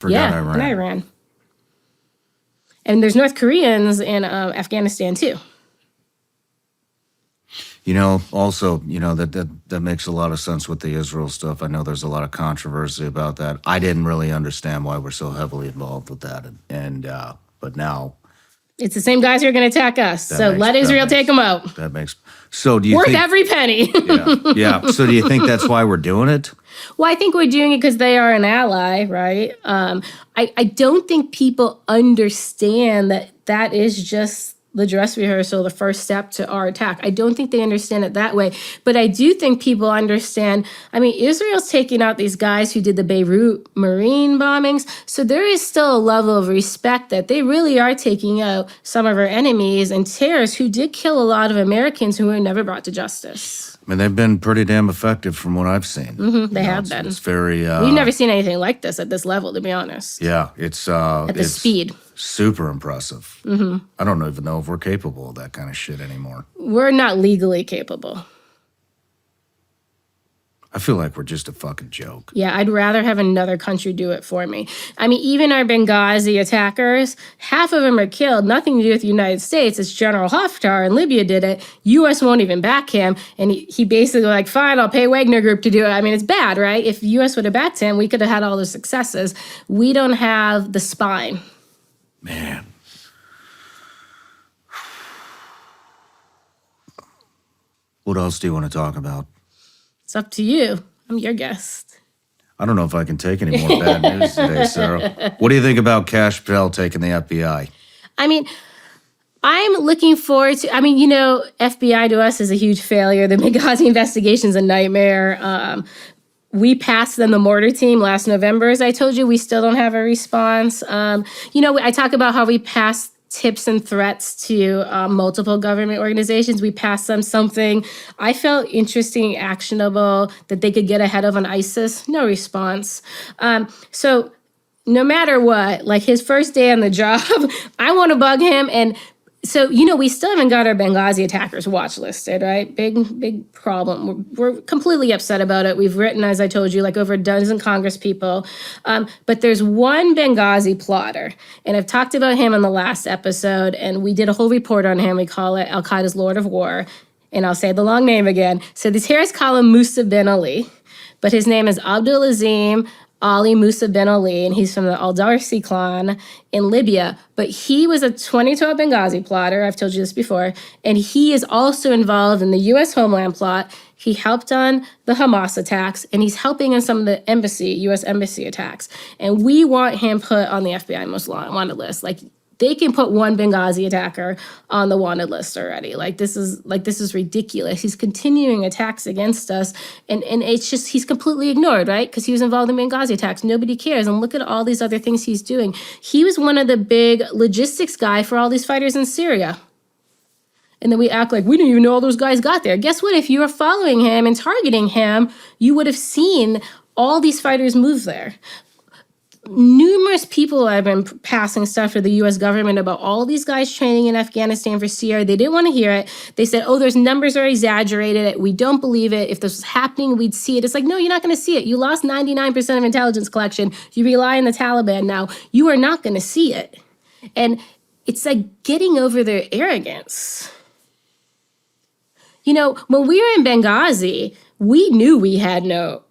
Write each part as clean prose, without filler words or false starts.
Forgot Iran. And Iran. And there's North Koreans in Afghanistan, too. Also, that makes a lot of sense with the Israel stuff. I know there's a lot of controversy about that. I didn't really understand why we're so heavily involved with that. But now... It's the same guys who are going to attack us. So let Israel take them out. So do you Worth think... every penny. Yeah. So do you think that's why we're doing it? Well, I think we're doing it because they are an ally, right? I don't think people understand that is just the dress rehearsal, the first step to our attack. I don't think they understand it that way. But I do think people understand, Israel's taking out these guys who did the Beirut Marine bombings. So there is still a level of respect that they really are taking out some of our enemies and terrorists who did kill a lot of Americans who were never brought to justice. They've been pretty damn effective from what I've seen. Mm-hmm, they have been. It's very... We've never seen anything like this at this level, to be honest. Yeah, it's... at the speed. Super impressive. Mm-hmm. I don't even know if we're capable of that kind of shit anymore. We're not legally capable. I feel like we're just a fucking joke. Yeah, I'd rather have another country do it for me. Even our Benghazi attackers, half of them are killed. Nothing to do with the United States. It's General Haftar in Libya did it. U.S. won't even back him. And he basically fine, I'll pay Wagner Group to do it. It's bad, right? If U.S. would have backed him, we could have had all the successes. We don't have the spine. Man. What else do you want to talk about? It's up to you. I'm your guest. I don't know if I can take any more bad news today, Sarah. What do you think about Cash Patel taking the FBI? I'm looking forward to, FBI to us is a huge failure. The Benghazi investigation's a nightmare. We passed them the mortar team last November, as I told you. We still don't have a response. I talk about how we passed tips and threats to multiple government organizations. We passed them something I felt interesting, actionable, that they could get ahead of on ISIS. No response. So no matter what, his first day on the job, I want to bug him. And so, we still haven't got our Benghazi attackers watch listed, right? Big problem. We're completely upset about it. We've written, as I told you, over a dozen Congress people. But there's one Benghazi plotter. And I've talked about him in the last episode, and we did a whole report on him. We call it Al-Qaeda's Lord of War. And I'll say the long name again. So the terrorists call him Musa bin Ali, but his name is Abdul Azim Ali Musa bin Ali, and he's from the Al-Darsi clan in Libya. But he was a 2012 Benghazi plotter, I've told you this before, and he is also involved in the U.S. homeland plot. He helped on the Hamas attacks, and he's helping in some of the U.S. embassy attacks. And we want him put on the FBI most wanted list. They can put one Benghazi attacker on the wanted list already. This is ridiculous. He's continuing attacks against us, and it's just he's completely ignored, right? Because he was involved in Benghazi attacks. Nobody cares. And look at all these other things he's doing. He was one of the big logistics guy for all these fighters in Syria. And then we act like we didn't even know all those guys got there. Guess what? If you were following him and targeting him, you would have seen all these fighters move there. Numerous people have been passing stuff to the U.S. government about all these guys training in Afghanistan for Syria. They didn't want to hear it. They said, those numbers are exaggerated. We don't believe it. If this was happening, we'd see it. It's no, you're not going to see it. You lost 99% of intelligence collection. You rely on the Taliban now. You are not going to see it. And it's getting over their arrogance. When we were in Benghazi, we knew we had no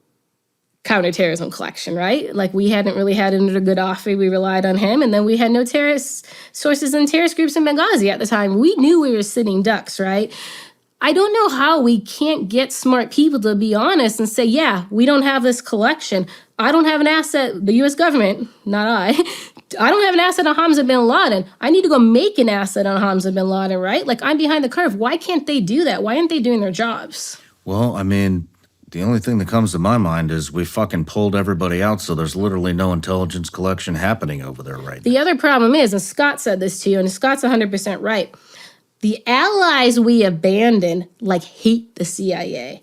counterterrorism collection, right? We hadn't really had it under Gaddafi. We relied on him. And then we had no terrorist sources and terrorist groups in Benghazi at the time. We knew we were sitting ducks, right? I don't know how we can't get smart people to be honest and say, yeah, we don't have this collection. I don't have an asset, the U.S. government, not I don't have an asset on Hamza bin Laden. I need to go make an asset on Hamza bin Laden, right? I'm behind the curve. Why can't they do that? Why aren't they doing their jobs? Well, the only thing that comes to my mind is we fucking pulled everybody out, so there's literally no intelligence collection happening over there right now. The other problem is, and Scott said this to you, and Scott's 100% right, the allies we abandoned, hate the CIA.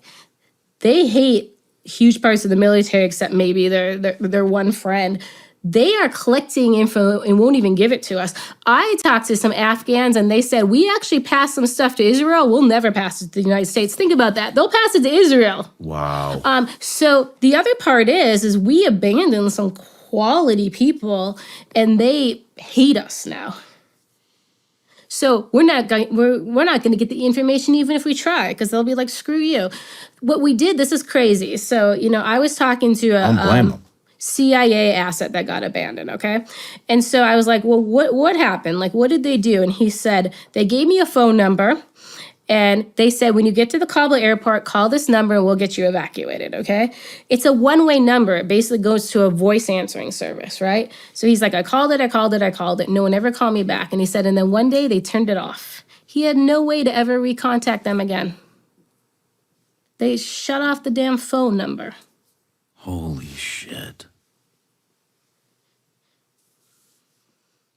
They hate huge parts of the military, except maybe their one friend. They are collecting info and won't even give it to us. I talked to some Afghans and they said, we actually passed some stuff to Israel. We'll never pass it to the United States. Think about that. They'll pass it to Israel. Wow. So the other part is we abandoned some quality people, and they hate us now. So we're not going to get the information even if we try, because they'll be like, screw you. What we did, this is crazy. So, I was talking to Don't blame them. CIA asset that got abandoned, okay? And so I was like, well, what happened? Like, what did they do? And he said, they gave me a phone number, and they said, when you get to the Kabul airport, call this number and we'll get you evacuated, okay? It's a one-way number. It basically goes to a voice answering service, right? So he's like, I called it. No one ever called me back. And he said, and then one day they turned it off. He had no way to ever recontact them again. They shut off the damn phone number. Holy shit.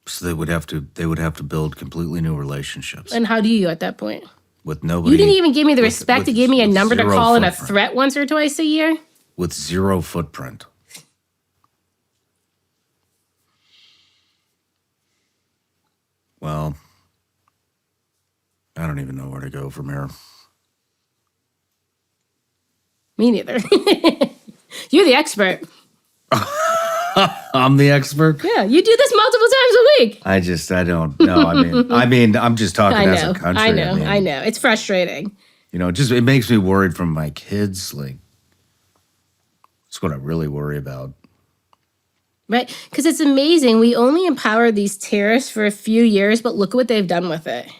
So they would have to build completely new relationships And how do you at that point? with nobody. You didn't even give me the respect to give me a with number to zero call and a footprint. threat once or twice a year. With zero footprint. Well, I don't even know where to go from here. Me neither. You're the expert. I'm the expert. Yeah, you do this multiple times a week. I don't know. I mean, I'm just talking as a country. I know. It's frustrating. It makes me worried from my kids. Like, that's what I really worry about. Right? Because it's amazing. We only empowered these terrorists for a few years, but look what they've done with it.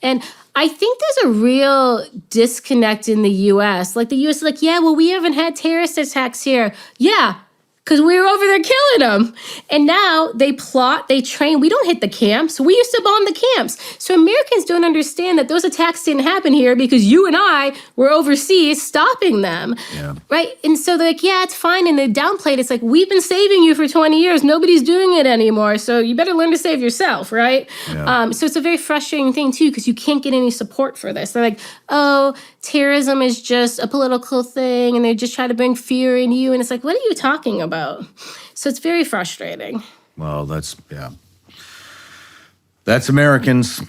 And I think there's a real disconnect in the U.S. Like, the U.S. is like, yeah, well, we haven't had terrorist attacks here. Yeah, because we were over there killing them. And now they plot, they train. We don't hit the camps. We used to bomb the camps. So Americans don't understand that those attacks didn't happen here because you and I were overseas stopping them. Yeah. Right? And so they're like, yeah, it's fine. And they downplay it. It's like, we've been saving you for 20 years. Nobody's doing it anymore. So you better learn to save yourself, right? Yeah. So it's a very frustrating thing, too, because you can't get any support for this. They're like, oh, terrorism is just a political thing, and they just try to bring fear in you. And it's like, what are you talking about? So it's very frustrating. Well, that's Americans.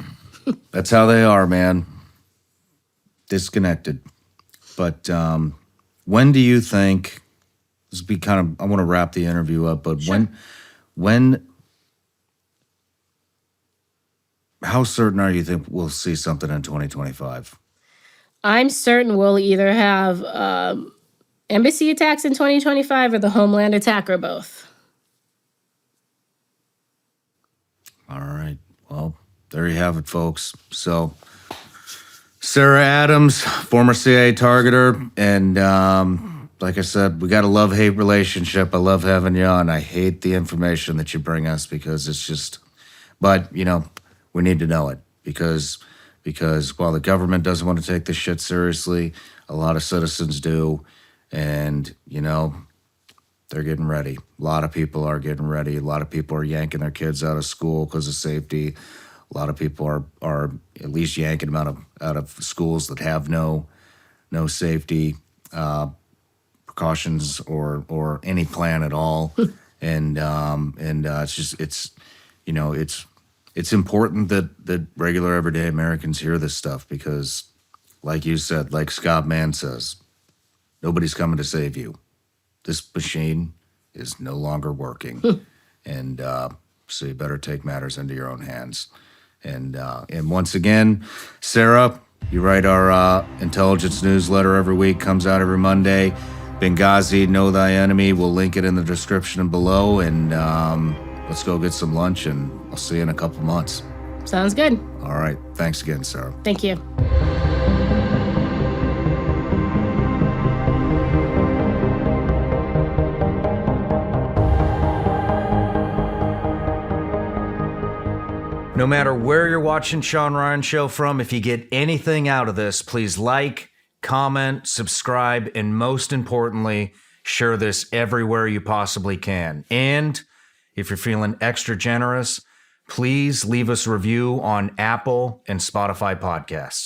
That's how they are, man. Disconnected. But when do you think, this would be I want to wrap the interview up, but Sure. how certain are you think we'll see something in 2025? I'm certain we'll either have embassy attacks in 2025 or the homeland attack, or both. All right. Well, there you have it, folks. So, Sarah Adams, former CIA targeter, and like I said, we got a love-hate relationship. I love having you on. I hate the information that you bring us because it's just, but, we need to know it because while the government doesn't want to take this shit seriously, a lot of citizens do, and, they're getting ready. A lot of people are getting ready. A lot of people are yanking their kids out of school because of safety. A lot of people are at least yanking them out of schools that have no safety precautions or any plan at all. and it's important that regular everyday Americans hear this stuff because, like you said, like Scott Mann says, nobody's coming to save you. This machine is no longer working. And so you better take matters into your own hands. And once again, Sarah, you write our intelligence newsletter every week, comes out every Monday. Benghazi, Know Thy Enemy. We'll link it in the description below. And let's go get some lunch, and I'll see you in a couple months. Sounds good. All right. Thanks again, Sarah. Thank you. No matter where you're watching Shawn Ryan Show from, if you get anything out of this, please like, comment, subscribe, and most importantly, share this everywhere you possibly can. And if you're feeling extra generous, please leave us a review on Apple and Spotify podcasts.